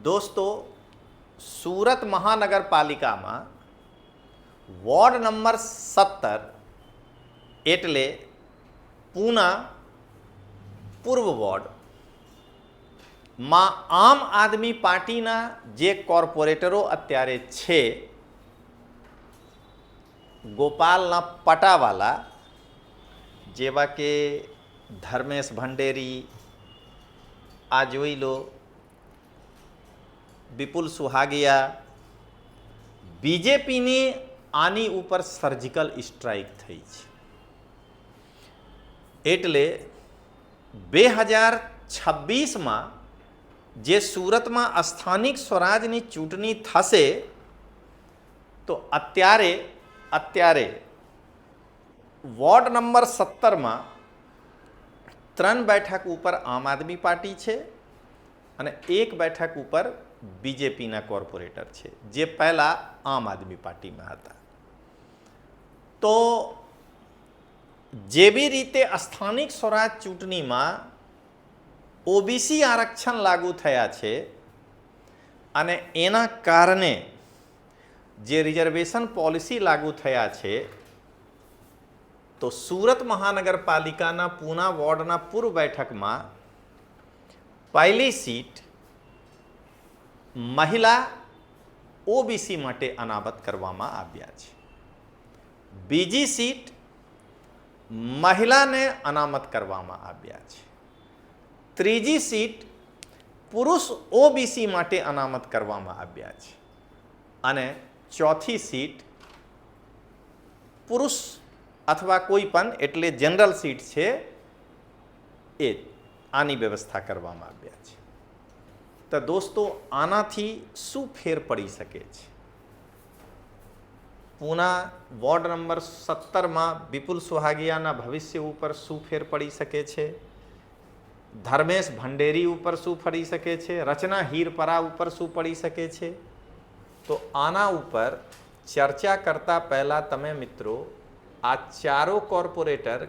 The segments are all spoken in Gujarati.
દોસ્તો, સુરત મહાનગરપાલિકામાં વોર્ડ નંબર 17 એટલે પૂના પૂર્વ વોર્ડમાં આમ આદમી પાર્ટીના જે કોર્પોરેટરો અત્યારે છે, ગોપાલના પટાવાલા જેવા કે ધર્મેશ ભંડેરી, આ જોઈ લો, વિપુલ સુહાગિયા, બીજેપીની આની ઉપર સર્જિકલ સ્ટ્રાઇક થઈ છે. એટલે 2026માં જે સુરતમાં સ્થાનિક સ્વરાજની ચૂંટણી થશે તો અત્યારે વોર્ડ નંબર 17માં 3 બેઠક ઉપર આમ આદમી પાર્ટી છે અને 1 બેઠક ઉપર બીજેપીના કોર્પોરેટર છે, જે પહેલાં આમ આદમી પાર્ટીમાં હતા. તો જેવી રીતે સ્થાનિક સ્વરાજ ચૂંટણીમાં ઓબીસી આરક્ષણ લાગુ થયા છે અને એના કારણે જે રિઝર્વેશન પોલિસી લાગુ થયા છે, તો સુરત મહાનગરપાલિકાના પૂના વોર્ડના પૂર્વ બેઠકમાં પહેલી સીટ મહિલા ઓબીસી માટે અનામત કરવામાં આવ્યા છે. બીજી સીટ મહિલાને અનામત કરવામાં આવ્યા છે. ત્રીજી સીટ પુરુષ ઓબીસી માટે અનામત કરવામાં આવ્યા છે અને ચોથી સીટ પુરુષ અથવા કોઈ પણ એટલે જનરલ સીટ છે એ આની વ્યવસ્થા કરવામાં આવ્યા છે. તો દોસ્તો, આનાથી શું ફેર પડી શકે છે? પૂના વોર્ડ નંબર 17માં વિપુલ સુહાગિયાના ભવિષ્ય ઉપર શું ફેર પડી શકે છે? ધર્મેશ ભંડેરી ઉપર શું પડી શકે છે? રચના હીરપરા ઉપર શું પડી શકે છે? તો આના ઉપર ચર્ચા કરતા પહેલા તમે મિત્રો આ ચારો કોર્પોરેટર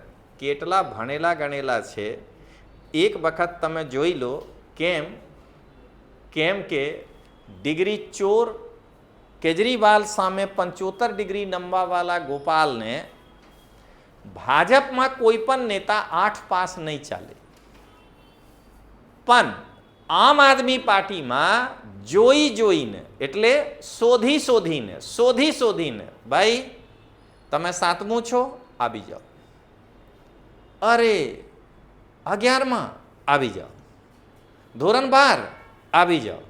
કેટલા ભણેલા ગણેલા છે એક વખત તમે જોઈ લો. કેમ કે ડિગ્રી ચોર કેજરીવાલ સામે 75 ડિગ્રી નંબાવાલા ગોપાલને ભાજપમાં કોઈ પણ નેતા 8 પાસ નહીં ચાલે, પણ આમ આદમી પાર્ટીમાં જોઈને એટલે શોધીને ભાઈ તમે 7મું છો, આવી જાઓ. અરે 11માં આવી જાઓ, ધોરણ 12 આવી જાઓ,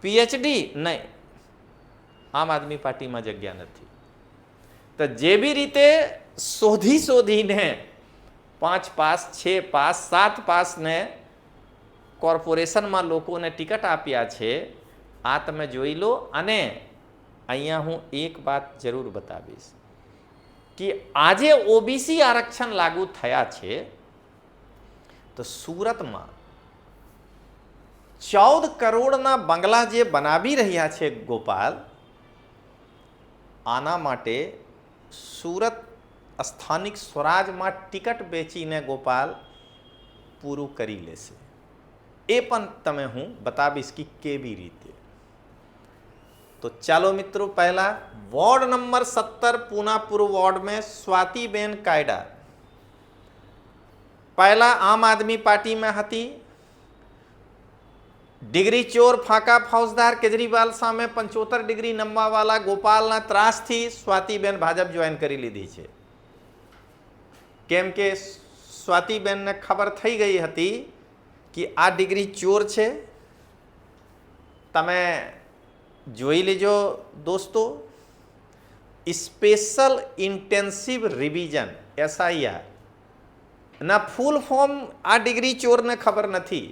પીએચડી નહીં, આમ આદમી પાર્ટીમાં જગ્યા નથી. તો જેવી રીતે શોધીને 5 પાસ, 6 પાસ, 7 પાસને કોર્પોરેશનમાં લોકોને ટિકિટ આપ્યા છે, આ તમે જોઈ લો. અને અહીંયા હું એક વાત જરૂર બતાવીશ કે આજે ઓબીસી આરક્ષણ લાગુ થયા છે, તો સુરતમાં 14 કરોડના બંગલા જે બનાવી રહ્યા છે ગોપાલ, આના માટે સુરત સ્થાનિક સ્વરાજમાં ટિકિટ વેચીને ગોપાલ પૂરું કરી લેશે. એ પણ તમે હું બતાવીશ કે કેવી રીતે. તો ચાલો મિત્રો, પહેલા વોર્ડ નંબર 17 पूना पूर्व वार्ड में स्वातिबेन कायडा पहला आम आदमी पार्टी में હતી. ડિગ્રી ચોર ફાકા ફૌજદાર કેજરીવાલ સામે 75 ડિગ્રી નંબાવાલા ગોપાલના ત્રાસથી સ્વાતિબેન ભાજપ જોઈન કરી લીધી છે. કેમ કે સ્વાતિબેનને ખબર થઈ ગઈ હતી કે આ ડિગ્રી ચોર છે. તમે જોઈ લેજો દોસ્તો, સ્પેશિયલ ઇન્ટેન્સિવ રિવિઝન SIR ના ફૂલ ફોર્મ આ ડિગ્રી ચોરને ખબર નથી.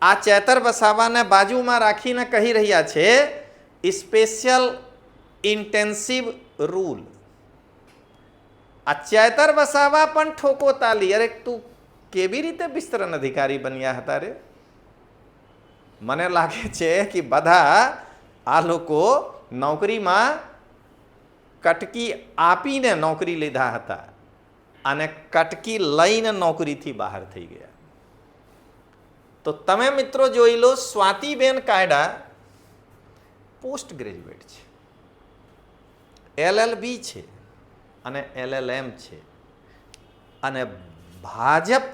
આ ચેતર વસાવાને બાજુમાં રાખીને કહી રહ્યા છે સ્પેશિયલ ઇન્ટેન્સિવ રૂલ. આ ચેતર વસાવા પણ ઠોકો તાલી. અરે તું કેવી રીતે વિસ્તરણ અધિકારી બન્યા હતા રે? મને લાગે છે કે બધા આ લોકો નોકરીમાં કટકી આપીને નોકરી લીધા હતા અને કટકી લઈને નોકરીથી બહાર થઈ ગયા. તો તમે મિત્રો જોઈ લો, સ્વાતિબેન કાયડા પોસ્ટ ગ્રેજ્યુએટ છે, LLB છે અને LLM છે, અને ભાજપ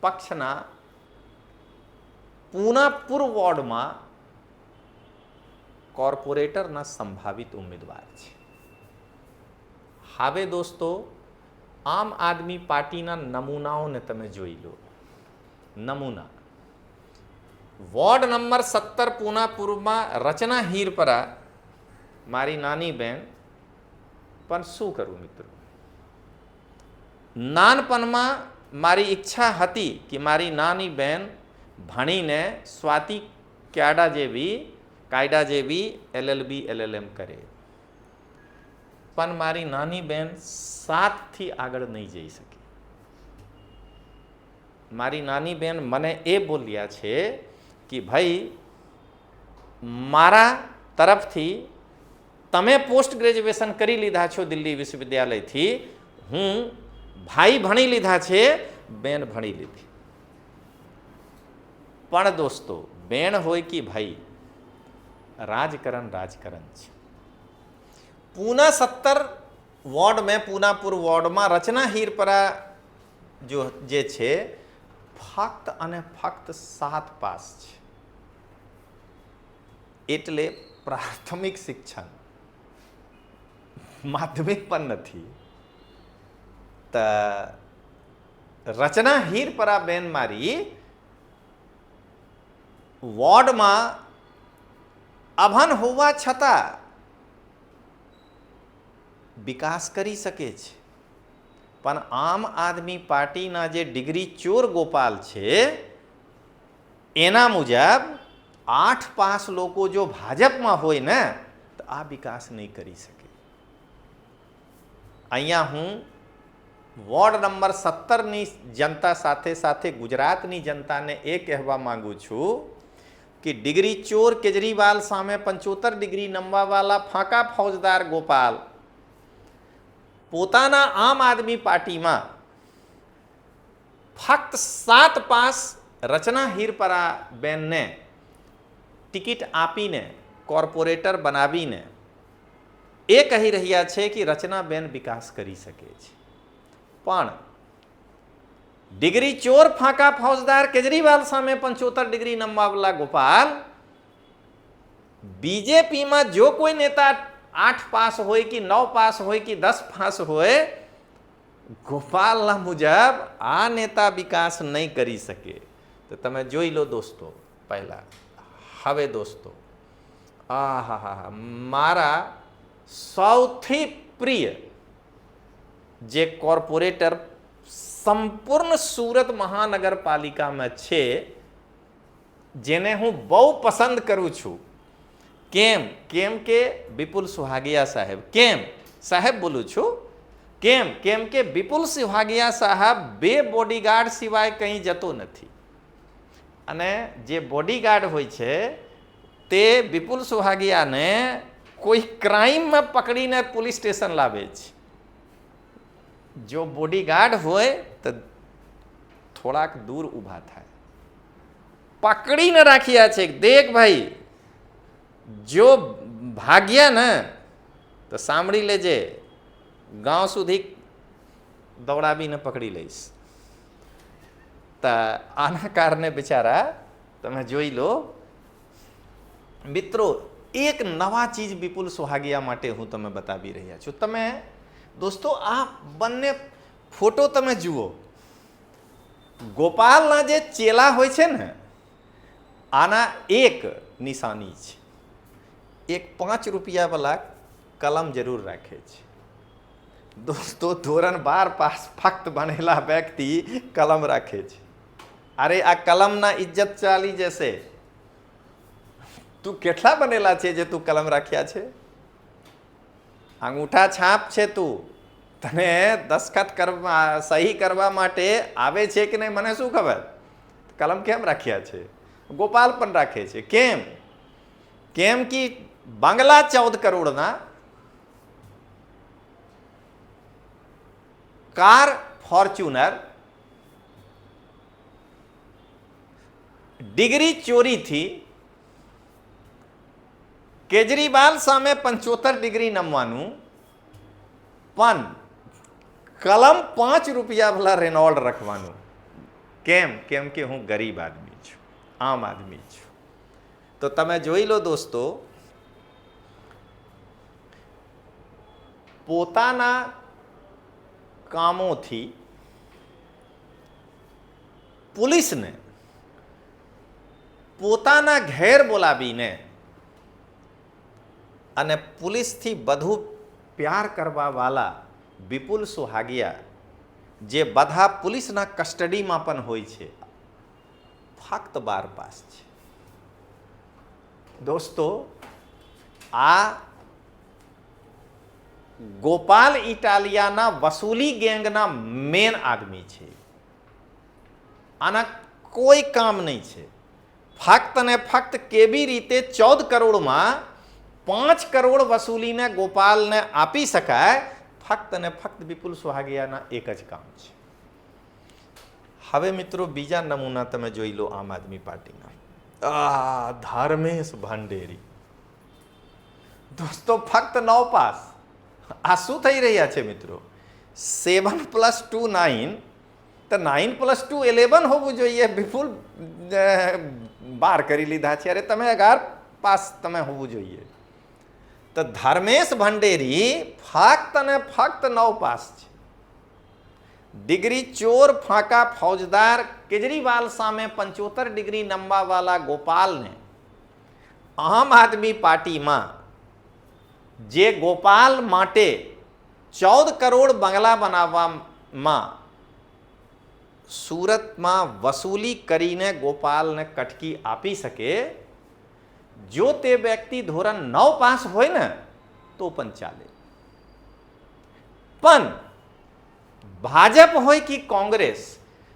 પક્ષના પૂનાપુર વોર્ડમાં કોર્પોરેટરના સંભાવિત ઉમેદવાર છે. હવે દોસ્તો, આમ આદમી પાર્ટીના નમૂનાઓને તમે જોઈ લો. નમૂના વોર્ડ નંબર 17 પૂનાપુરમાં રચના હીરપરા, મારી નાની બહેન, પણ શું કરું મિત્રો, નાનપણમાં મારી ઈચ્છા હતી કે મારી નાની બહેન ભણીને સ્વાતિ કાયડા જેવી LLB LLM કરે, પણ મારી નાની બહેન 7થી આગળ નહીં જઈ શકી. મારી નાની બહેન મને એ બોલ્યા છે કે ભાઈ, મારા તરફથી તમે પોસ્ટ ગ્રેજ્યુએશન કરી લીધા છો દિલ્હી વિશ્વવિદ્યાલયથી, હું ભાઈ ભણી લીધા છે, બેન ભણી લીધી. પણ દોસ્તો, બેન હોય કે ભાઈ, રાજકારણ છે. પૂના 17 વોર્ડ में પૂનાપુર વોર્ડમાં રચના હીરપરા જે છે, ફક્ત અને ફક્ત 7 પાસ છે. એટલે પ્રાથમિક શિક્ષણ, માધ્યમિક પણ નથી. રચના હીરપરા બેન મારી વોર્ડમાં અભન હોવા છતાં વિકાસ કરી શકે છે. પણ આમ આદમી પાર્ટીના જે ડિગ્રી ચોર ગોપાલ છે, એના મુજબ 8 પાસ લોકો જો ભાજપમાં હોય ને, તો આ વિકાસ નહીં કરી શકે. અહીંયા હું વોર્ડ નંબર 17ની જનતા સાથે સાથે ગુજરાતની જનતાને એ કહેવા માંગુ છું કે ડિગ્રી ચોર કેજરીવાલ સામે 75 ડિગ્રી નમવાવાળા ફાંકા ફૌજદાર ગોપાલ પોતાના આમ આદમી પાર્ટીમાં ફક્ત 7 પાસ રચના હીરપરા બેનને ટિકિટ આપીને કોર્પોરેટર બનાવીને એ કહી રહ્યા છે કે રચનાબેન વિકાસ કરી શકે છે. પણ ડિગ્રી ચોર ફાંકા ફૌજદાર કેજરીવાલ સામે 75 ડિગ્રી નમવાવાળા ગોપાલ, બીજેપીમાં જો કોઈ નેતા 8 પાસ હોય કે 9 પાસ હોય કે 10 પાસ હોય, ગોપાલના મુજબ આ નેતા વિકાસ નહીં કરી શકે. તો તમે જોઈ લો દોસ્તો. પહેલા હવે દોસ્તો, મારા સૌથી પ્રિય જે કોર્પોરેટર સંપૂર્ણ સુરત મહાનગરપાલિકામાં છે, જેને હું બહુ પસંદ કરું છું. કેમ કે વિપુલ સુહાગિયા સાહેબ. કેમ સાહેબ બોલું છું? કેમ કે વિપુલ સુહાગિયા સાહેબ 2 બોડીગાર્ડ સિવાય કંઈ જતો નથી. અને જે બોડીગાર્ડ હોય છે તે વિપુલ સુહાગિયાને કોઈ ક્રાઇમમાં પકડીને પોલીસ સ્ટેશન લાવે છે. જો બોડીગાર્ડ હોય તો થોડાક દૂર ઊભા થાય, પકડીને રાખ્યા છે. દેખ ભાઈ, જો ભાગ્યા ને તો સાંભળી લેજે, ગાંવ સુધી દોડાવીને પકડી લઈશ. તો આના કારણે બિચારા તમે જોઈ લો મિત્રો. એક નવા ચીજ વિપુલ સુહાગિયા માટે હું તમે બતાવી રહ્યા છું. તમે દોસ્તો આ બંને ફોટો તમે જુઓ. ગોપાલના જે ચેલા હોય છે ને, આના એક નિશાની છે. એક 5 રૂપિયાવાળા કલમ જરૂર રાખે છે. દોસ્તો ધોરણ 12 પાસ ફક્ત બનેલા વ્યક્તિ કલમ રાખે છે. અરે આ કલમના ઇજ્જત ચાલી જશે. તું કેટલા બનેલા છે જે તું કલમ રાખ્યા છે? અંગૂઠા છાપ છે તું, તને દસ્તખત કરવા સહી કરવા માટે આવે છે કે નહીં મને શું ખબર? કલમ કેમ રાખ્યા છે? ગોપાલ પણ રાખે છે. કેમ કે બંગલા 14 કરોડના, કાર ફોર્ચ્યુનર, ડિગ્રી ચોરીથી કેજરીવાલ સામે 75 ડિગ્રી નમવાનું, પણ કલમ 5 રૂપિયા ભલા રેનોલ્ડ રખવાનું. કેમ? કેમ કે હું ગરીબ આદમી છું, આમ આદમી છું. તો તમે જોઈ લો દોસ્તો, પોતાના કામોથી પોલીસને પોતાના ઘેર બોલાવીને અને પોલીસથી વધુ પ્યાર કરવાવાળા વિપુલ સુહાગિયા, જે બધા પોલીસના કસ્ટડીમાં પણ હોય છે, ફક્ત 12 પાસ છે. દોસ્તો, આ ગોપાલ ઇટાલિયાના વસૂલી ગેંગના મેન આદમી છે. આના કોઈ કામ નહીં છે. ફક્ત ને ફક્ત કેવી રીતે 14 કરોડમાં 5 કરોડ વસૂલીને ગોપાલને આપી શકાય, ફક્ત ને ફક્ત વિપુલ સુહાગિયાના એક જ કામ છે. હવે મિત્રો, બીજા નમૂના તમે જોઈ લો આમ આદમી પાર્ટીના. ધર્મેશ ભંડેરી. દોસ્તો, ફક્ત 9 પાસ. આ શું થઈ રહ્યા છે મિત્રો? 7 + 2 9, તો 9 + 2 11 હોવું જોઈએ. વિપુલ 12 કરી લીધા છે. અરે તમે 11 પાસ તમે હોવું જોઈએ. તો ધર્મેશ ભંડેરી ફક્ત ને ફક્ત 9 પાસ છે. ડિગ્રી ચોર ફાંકા ફौजदार કેજરીવાલ સામે 75 ડિગ્રી નમવાવાળા ગોપાલને આમ આદમી પાર્ટીમાં, જે ગોપાલ માટે 14 કરોડ બંગલા બનાવવામાં સુરતમાં વસૂલી કરીને ગોપાલને કટકી આપી શકે, જો તે વ્યક્તિ ધોરણ 9 પાસ હોય ને તો પણ ચાલે. પણ ભાજપ હોય કે કોંગ્રેસ,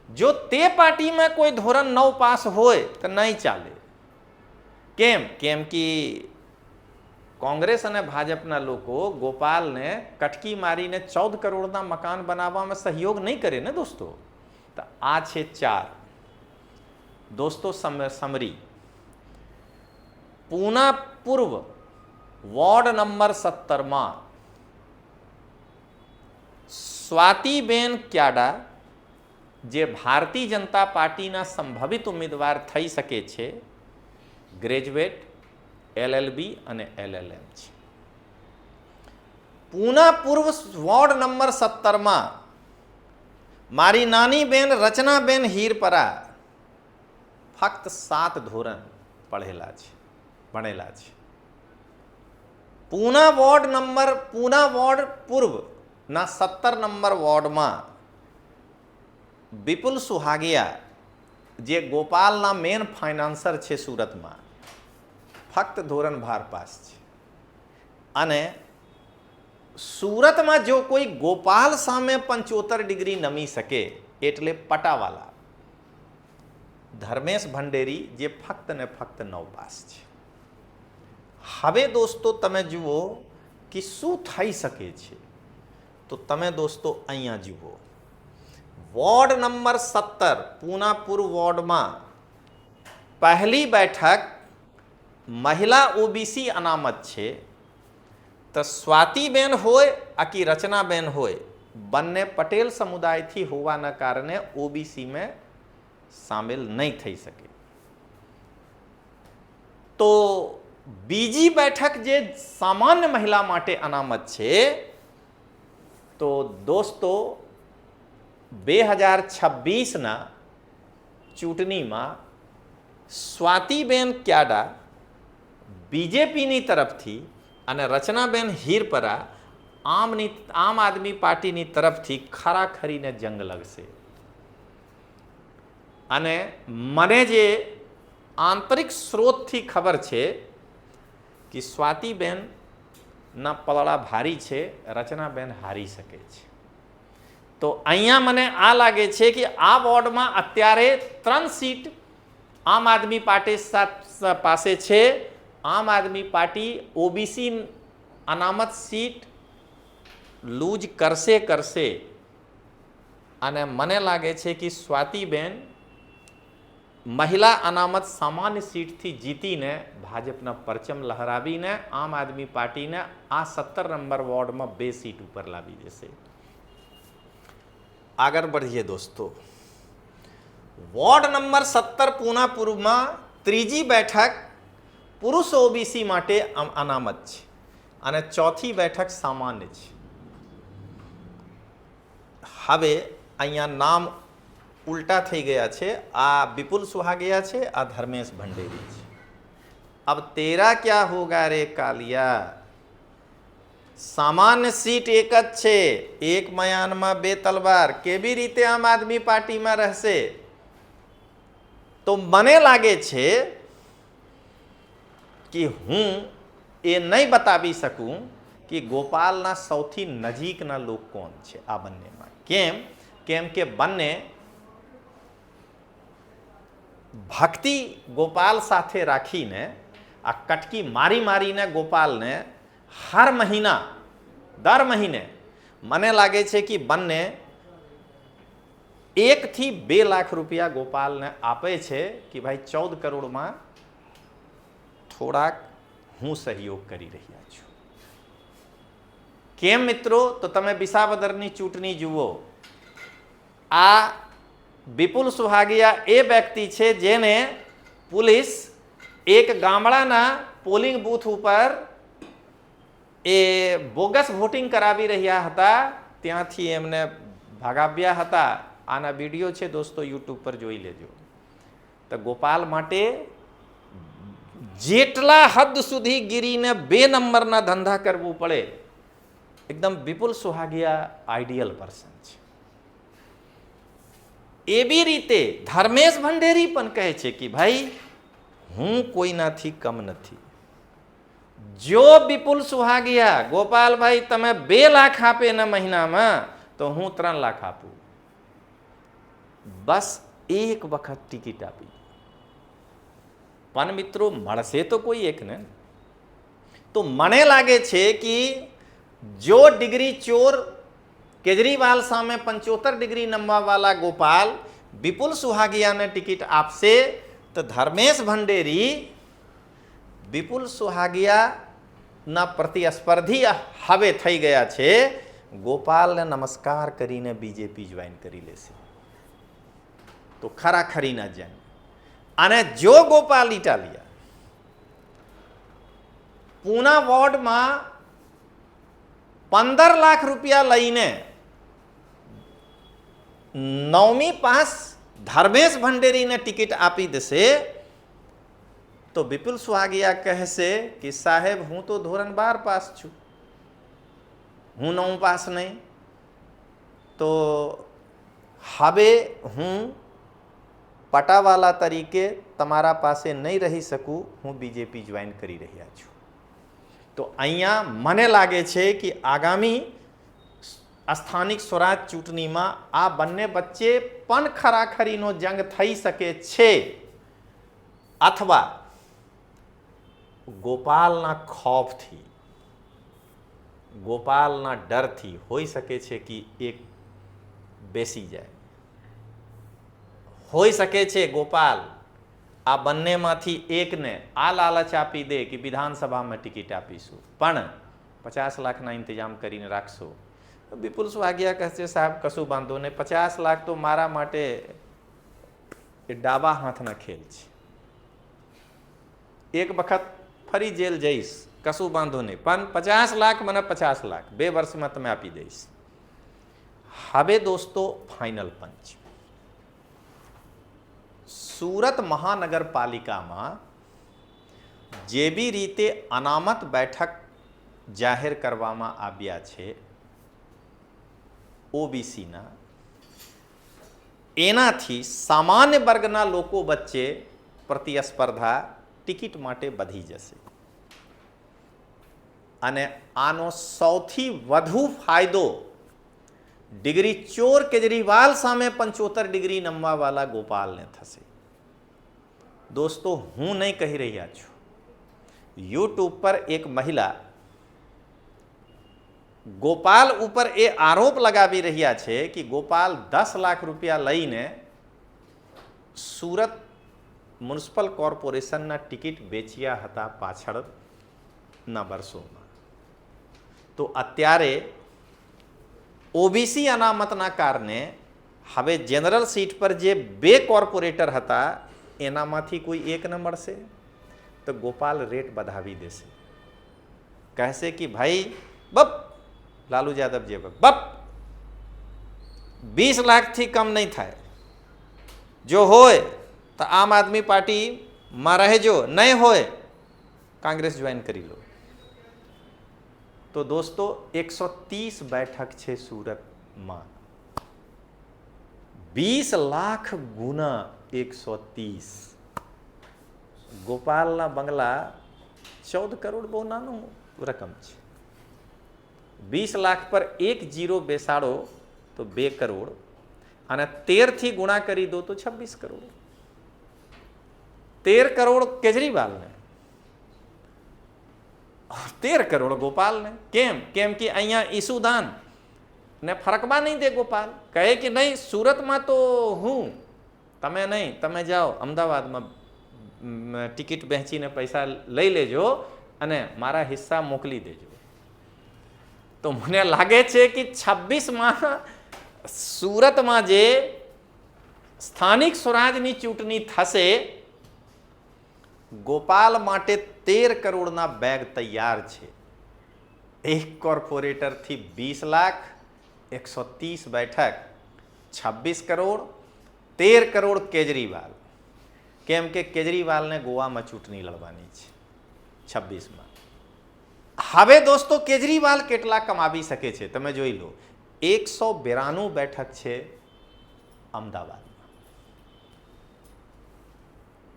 જો તે પાર્ટીમાં કોઈ ધોરણ 9 પાસ હોય તો નહીં ચાલે. કેમ? કેમ કે કોંગ્રેસ અને ભાજપના લોકો ગોપાલને કટકી મારીને 14 કરોડના મકાન બનાવવામાં સહયોગ નહીં કરે ને દોસ્તો. તો આ છે 4. દોસ્તો, સમરી. પૂના પૂર્વ વોર્ડ નંબર 17માં સ્વાતિબેન ક્યાડા, જે ભારતીય જનતા પાર્ટીના સંભવિત ઉમેદવાર થઈ શકે છે, ગ્રેજ્યુએટ, LLB અને LLM છે. પૂના પૂર્વ વોર્ડ નંબર 17માં મારી નાની બેન રચનાબેન હીરપરા ફક્ત 7 ધોરણ ભણેલા છે. પૂના વોર્ડ પૂર્વના 17 નંબર વોર્ડમાં વિપુલ સુહાગિયા, જે ગોપાલના મેન ફાઇનાન્સર છે સુરતમાં, ફક્ત ધોરણ 12 પાસ છે. અને સુરતમાં જો કોઈ ગોપાલ સામે 75 ડિગ્રી નમી શકે એટલે પટાવાલા ધર્મેશ ભંડેરી, જે ફક્ત ને ફક્ત 9 પાસ છે. હવે દોસ્તો, તમે જુઓ કે શું થઈ શકે છે. તો તમે દોસ્તો અહીંયા જુઓ, વોર્ડ નંબર 17 પૂના પૂર્વ વોર્ડમાં પહેલી બેઠક મહિલા OBC અનામત છે. તો સ્વાતિબેન હોય કે રચનાબેન હોય, બંને પટેલ સમુદાયથી હોવાના કારણે OBCમાં સામેલ નહીં થઈ શકે. તો બીજી બેઠક જે સામાન્ય મહિલા માટે અનામત છે, તો દોસ્તો 2026ના ચૂંટણીમાં સ્વાતિબેન ક્યાડા બીજેપીની તરફથી અને રચનાબેન હીરપરા આમ આદમી પાર્ટીની તરફથી ખરાખરીને જંગ લગશે. અને મને જે આંતરિક સ્ત્રોતથી ખબર છે કે સ્વાતિબેનના પલડા ભારી છે, રચનાબેન હારી શકે છે. તો અહીંયા મને આ લાગે છે કે આ વોર્ડમાં અત્યારે 3 સીટ આમ આદમી પાર્ટી પાસે છે. આમ આદમી પાર્ટી OBC અનામત સીટ લૂઝ કરશે અને મને લાગે છે કે સ્વાતિબેન મહિલા અનામત સામાન્ય સીટથી જીતીને ભાજપના પરચમ લહેરાવીને આમ આદમી પાર્ટીને આ 17 નંબર વોર્ડમાં 2 સીટ ઉપર લાવી દેશે. આગળ बढ़िए દોસ્તો. વોર્ડ નંબર 17 પૂના પૂર્વમાં ત્રીજી બેઠક પુરુષ ઓબીસી માટે અનામત છે અને ચોથી બેઠક સામાન્ય છે. હવે અહીંયા નામ ઉલ્ટા થઈ ગયા છે. આ વિપુલ સુહાગિયા છે, આ ધર્મેશ ભંડેરી છે. अब तेरा क्या होगा रे कालिया. સામાન્ય સીટ એક જ છે, એક મયાનમાં બે તલવાર. કેવી રીતે આમ આદમી પાર્ટીમાં રહેશે? તો મને લાગે છે કે હું એ નહીં બતાવી શકું કે ગોપાલના સૌથી નજીકના લોક કોણ છે આ બંનેમાં. કેમ કે બંને ભક્તિ ગોપાલ સાથે રાખીને આ કટકી મારી મારીને ગોપાલને દર મહિને મને લાગે છે કે બંને 1 થી 2 લાખ રૂપિયા ગોપાલને આપે છે કે ભાઈ 14 કરોડમાં થોડાક હું સહયોગ કરી રહ્યા છું. કેમ મિત્રો? તો તમે વિસાવદરની ચૂંટણી જુઓ. આ વિપુલ સુહાગિયા એ વ્યક્તિ છે જેને પોલીસ એક ગામડાના પોલિંગ બૂથ ઉપર એ બોગસ વોટિંગ કરાવી રહ્યા હતા, ત્યાંથી એમને ભગાવ્યા હતા. આના વિડીયો છે દોસ્તો, યુટ્યુબ પર જોઈ લેજો. તો ગોપાલ માટે જેટલા હદ સુધી ગીરીને 2 નંબરના ધંધા કરવું પડે, એકદમ વિપુલ સુહાગિયા આઈડિયલ પર્સન છે. એવી રીતે ધર્મેશ ભંડેરી પણ કહે છે કે ભાઈ હું કોઈનાથી કમ નથી. જો વિપુલ સુહાગિયા ગોપાલભાઈ તમે 2 લાખ આપે ને મહિનામાં, તો હું 3 લાખ આપું. બસ એક વખત ટિકિટ આપી. પણ મિત્રો મળશે તો કોઈ એક ને. તો મને લાગે છે કે જો ડિગ્રી ચોર કેજરીવાલ સામે 75 ડિગ્રી નમવાવાળા ગોપાલ વિપુલ સુહાગિયાને ટિકિટ આપશે તો ધર્મેશ ભંડેરી વિપુલ સુહાગિયાના પ્રતિસ્પર્ધી હવે થઈ ગયા છે. ગોપાલને નમસ્કાર કરીને બીજેપી જોઈન કરી લેશે. તો ખરાખરીના જંગ. અને જો ગોપાલ ઇટાલિયા પૂના વોર્ડમાં 15 લાખ રૂપિયા લઈને 9મી પાસ ધર્મેશ ભંડેરીને ટિકિટ આપી દેશે, તો વિપુલ સુહાગિયા કહેશે કે સાહેબ હું તો ધોરણ 12 પાસ છું, હું 9 પાસ નહીં. તો હવે હું પટાવાલા તરીકે તમારા પાસે નહીં રહી શકું, હું બીજેપી જોઈન કરી રહ્યા છું. તો અહીંયા મને લાગે છે કે આગામી સ્થાનિક સ્વરાજ ચૂંટણીમાં આ બંને વચ્ચે પણ ખરાખરીનો જંગ થઈ શકે છે, અથવા ગોપાલના ખોફથી, ગોપાલના ડરથી હોઈ શકે છે કે એક બેસી જાય. હોઈ શકે છે ગોપાલ આ બંનેમાંથી એકને આ લાલચ આપી દે કે વિધાનસભામાં ટિકિટ આપીશું, પણ 50 લાખના ઇંતજામ કરીને રાખશો. વિપુલ સુહાગિયા કહેશે સાહેબ કશું બાંધો નહીં, 50 લાખ તો મારા માટે એ ડાબા હાથના ખેલ છે. એક વખત ફરી જેલ જઈશ, કશું બાંધો નહીં, પણ 50 લાખ મને 50 લાખ 2 વર્ષમાં તમે આપી દઈશ. હવે દોસ્તો ફાઇનલ પંચ. સુરત મહાનગરપાલિકામાં જે બી રીતે અનામત બેઠક જાહેર કરવામાં આવ્યા છે ઓબીસીના, એનાથી સામાન્ય વર્ગના લોકો વચ્ચે પ્રતિસ્પર્ધા ટિકિટ માટે વધી જશે. અને આનો સૌથી વધુ ફાયદો ડિગ્રી ચોર કેજરીવાલ સામે 75 ડિગ્રી નમવાવાળા ગોપાલને થશે. દોસ્તો હું નહીં કહી રહ્યા છું, યુટ્યુબ પર એક મહિલા ગોપાલ ઉપર એ આરોપ લગાવી રહ્યા છે કે ગોપાલ 10 લાખ રૂપિયા લઈને સુરત મ્યુનિસિપલ કોર્પોરેશનના ટિકિટ વેચ્યા હતા પાછળના વર્ષોમાં. તો અત્યારે ઓબીસી અનામતના કારણે હવે જનરલ સીટ પર જે 2 કોર્પોરેટર હતા એનામાંથી કોઈ એકને મળશે તો ગોપાલ રેટ વધાવી દેશે. કહેશે કે ભાઈ બપ લાલુ યાદવ જે બપ 20 લાખથી કમ નહીં થાય, જો હોય તો આમ આદમી પાર્ટીમાં રહેજો, નહીં હોય કોંગ્રેસ જોઈન કરી લો. તો દોસ્તો 130 બેઠક છે સુરતમાં, 20 લાખ ગુના 130. ગોપાલના બંગલા 14 કરોડ બહુ નાનું રકમ છે. 20 લાખ પર 1 જીરો બેસાડો તો 2 કરોડ અને 13 થી ગુણા કરી દો તો 26 કરોડ. 13 કરોડ કેજરીવાલને, 13 કરોડ ગોપાલને. કેમ કે અહીંયા ઈસુદાન ને ફરકમાં નહીં દે. ગોપાલ કહે કે નહીં, સુરતમાં તો હું, તમે નહીં, તમે જાઓ અમદાવાદમાં ટિકિટ વહેંચીને પૈસા લઈ લેજો અને મારા હિસ્સા મોકલી દેજો. તો મને લાગે છે કે 26માં સુરતમાં જે સ્થાનિક સ્વરાજની ચૂંટણી થશે, ગોપાલ માટે 13 કરોડના બેગ તૈયાર છે. એક કોર્પોરેટરથી 20 લાખ, 130 બેઠક, 26 કરોડ, 13 કરોડ કેજરીવાલ. કેમ કે કેજરીવાલને ગોવામાં ચૂંટણી લડવાની છે 26માં. હવે દોસ્તો કેજરીવાલ કેટલા કમાવી શકે છે તમે જોઈ લો. 192 બેઠક છે અમદાવાદમાં.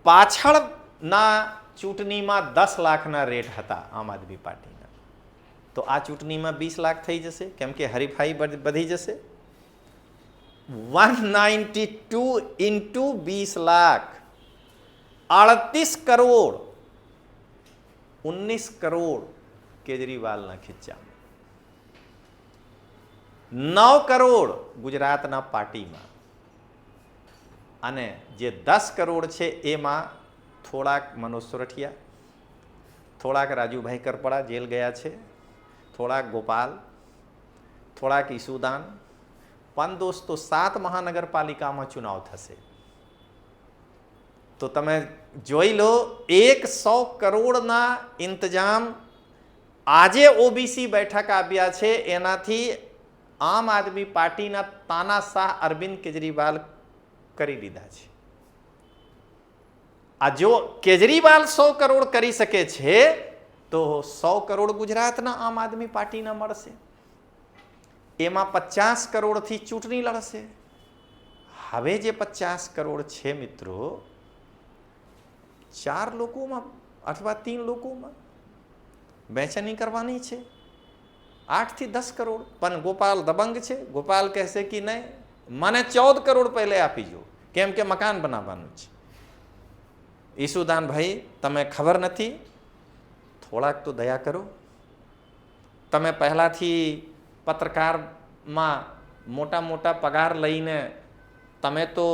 પાછળના ચૂંટણીમાં 10 લાખના રેટ હતા આમ આદમી પાર્ટીના. તો આ ચૂંટણીમાં 20 લાખ થઈ જશે, કેમ કે હરીફાઈ વધી જશે. 192 ઇન્ટુ 20 લાખ, 38 કરોડ, 19 કરોડ કેજરીવાલના ખીચામાં, 9 કરોડ ગુજરાતના પાર્ટીમાં, અને જે 10 કરોડ છે એમાં થોડાક મનોજ સોરઠિયા, થોડાક રાજુભાઈ કરપડા જેલ ગયા છે, થોડાક ગોપાલ, થોડાક ઈસુદાન. પણ દોસ્તો 7 મહાનગરપાલિકામાં ચુનાવ થશે. તો તમે જોઈ લો 100 કરોડના ઇંતજામ આજે ઓબીસી બેઠક આવ્યા છે એનાથી આમ આદમી પાર્ટીના તાનાશાહ અરવિંદ કેજરીવાલ કરી દીધા છે. આ જો કેજરીવાલ 100 કરોડ કરી શકે છે તો 100 કરોડ ગુજરાતના આમ આદમી પાર્ટીના મળશે. એમાં 50 કરોડથી ચૂંટણી લડશે. હવે જે 50 કરોડ છે મિત્રો, 4 લોકોમાં અથવા 3 લોકોમાં વહેંચણી કરવાની છે. 8 થી 10 કરોડ. પણ ગોપાલ દબંગ છે. ગોપાલ કહેશે કે નહીં, મને 14 કરોડ પહેલે આપી જો, કેમ કે મકાન બનાવવાનું છે. ઈસુદાન ભાઈ, તમે ખબર નથી, થોડાક તો દયા કરો. તમે પહેલાથી પત્રકારમાં મોટા મોટા પગાર લઈને તમે તો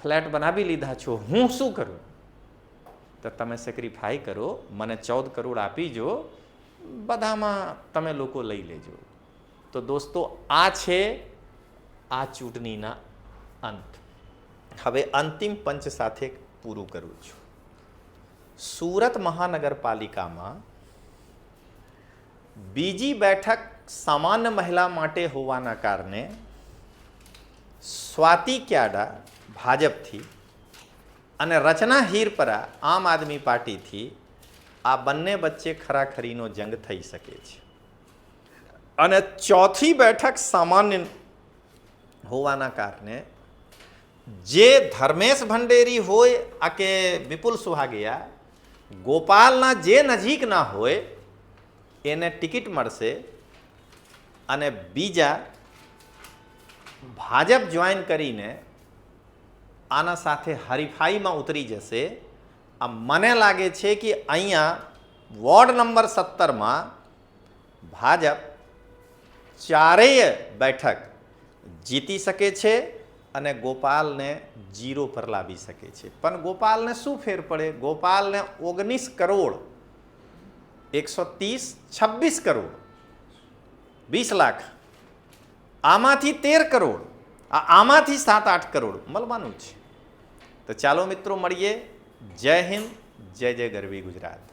ફ્લેટ બનાવી લીધા છો, હું શું કરું? તો તમે સેક્રિફાઈ કરો, મને 14 કરોડ આપી જો, બધામાં તમે લોકો લઈ લેજો. તો દોસ્તો આ છે આ ચૂંટણીના અંત. હવે અંતિમ પંચ સાથે પૂરું કરું છું. સુરત મહાનગરપાલિકામાં બીજી બેઠક સામાન્ય મહિલા માટે હોવાના કારણે સ્વાતિ ક્યાડા ભાજપથી અને રચના હીરપરા આમ આદમી પાર્ટીથી આ બંને વચ્ચે ખરાખરીનો જંગ થઈ શકે છે. અને ચોથી બેઠક સામાન્ય હોવાના કારણે જે ધર્મેશ ભંડેરી હોય આ કે વિપુલ સુહાગિયા, ગોપાલના જે નજીકના હોય એને ટિકિટ મળશે અને બીજા ભાજપ જોઈન કરીને આના સાથે હરીફાઈમાં ઉતરી જશે. આ મને લાગે છે કે અહીંયા વોર્ડ નંબર 17માં ભાજપ 4 બેઠક જીતી શકે છે અને ગોપાલને 0 પર લાવી શકે છે. પણ ગોપાલને શું ફેર પડે? ગોપાલને 19 કરોડ 130 26 કરોડ 20 લાખ, આમાંથી 13 કરોડ, આમાંથી 7-8 કરોડ મળવાનું છે. તો ચાલો મિત્રો મળીએ. જય હિન્દ, જય જય ગરવી ગુજરાત.